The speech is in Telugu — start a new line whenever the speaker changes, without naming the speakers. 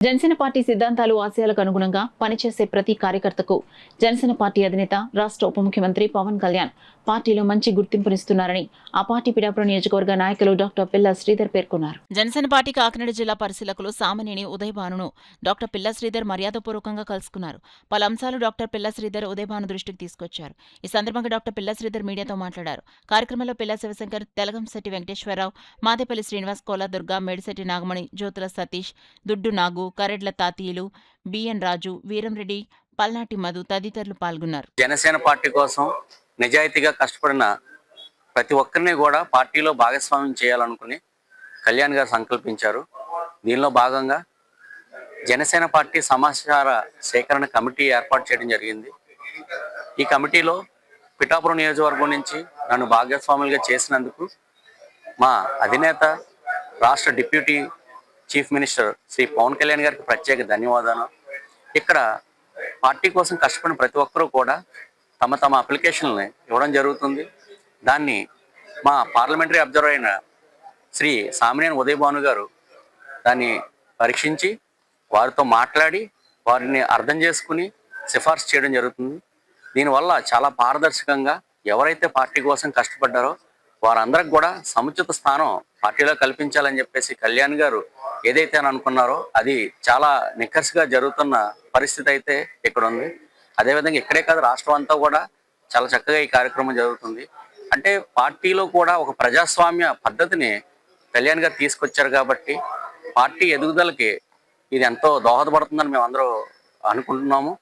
జనసేన పార్టీ సిద్ధాంతాలు ఆశయాలకు అనుగుణంగా పనిచేసే ప్రతి కార్యకర్తకు జనసేన పార్టీ అధినేత రాష్ట్ర ఉప ముఖ్యమంత్రి పవన్ కళ్యాణ్ పార్టీలో మంచి గుర్తింపునిస్తున్నారని ఆ పార్టీ పిఠాపురం నియోజకవర్గ నాయకులు డాక్టర్ పిల్ల శ్రీధర్ పేర్కొన్నారు. జనసేన పార్టీ కాకినాడ జిల్లా పరిశీలకులు సామినేని ఉదయభానును డాక్టర్ పిల్ల శ్రీధర్ మర్యాదపూర్వకంగా కలుసుకున్నారు. పలు అంశాలు డాక్టర్ పిల్ల శ్రీధర్ ఉదయభాను దృష్టికి తీసుకొచ్చారు. ఈ సందర్భంగా డాక్టర్ పిల్ల శ్రీధర్ మీడియాతో మాట్లాడారు. కార్యక్రమంలో పిల్ల శివశంకర్, తెలగంశెట్టి వెంకటేశ్వరరావు, మాదేపల్లి శ్రీనివాస్, కోలాదుర్గ, మేడిశెట్టి నాగమణి, జ్యోతుల సతీష్, దుడ్డు నాగు, కరెడ్ల తాతీయులు, బిఎన్ రాజు, వీరంరెడ్డి, పల్నాటి మధు తదితరులు పాల్గొన్నారు.
జనసేన పార్టీ కోసం నిజాయితీగా కష్టపడిన ప్రతి ఒక్కరిని కూడా పార్టీలో భాగస్వామ్యం చేయాలనుకుని కళ్యాణ్ గారు సంకల్పించారు. దీనిలో భాగంగా జనసేన పార్టీ సమాచార సేకరణ కమిటీ ఏర్పాటు చేయడం జరిగింది. ఈ కమిటీలో పిఠాపురం నియోజకవర్గం నుంచి నన్ను భాగస్వాములుగా చేసినందుకు మా అధినేత రాష్ట్ర deputy chief minister Shri Pawan Kalyan గారికి ప్రత్యేక ధన్యవాదాలు. ఇక్కడ పార్టీ కోసం కష్టపడిన ప్రతి ఒక్కరూ కూడా తమ తమ అప్లికేషన్లని ఇవ్వడం జరుగుతుంది. దాన్ని మా పార్లమెంటరీ అబ్జర్వర్ అయిన శ్రీ సామినేని ఉదయభాను గారు దాన్ని పరీక్షించి వారితో మాట్లాడి వారిని అర్థం చేసుకుని సిఫార్సు చేయడం జరుగుతుంది. దీనివల్ల చాలా పారదర్శకంగా ఎవరైతే పార్టీ కోసం కష్టపడ్డారో వారందరికి కూడా సముచిత స్థానం పార్టీలో కల్పించాలని చెప్పేసి కళ్యాణ్ గారు ఏదైతే అని అనుకున్నారో అది చాలా నిక్కర్స్గా జరుగుతున్న పరిస్థితి అయితే ఇక్కడ ఉంది. అదేవిధంగా ఇక్కడే కాదు, రాష్ట్రం అంతా కూడా చాలా చక్కగా ఈ కార్యక్రమం జరుగుతుంది. అంటే పార్టీలో కూడా ఒక ప్రజాస్వామ్య పద్ధతిని కళ్యాణ్ గారు తీసుకొచ్చారు కాబట్టి పార్టీ ఎదుగుదలకి ఇది ఎంతో దోహదపడుతుందని మేము అందరూ అనుకుంటున్నాము.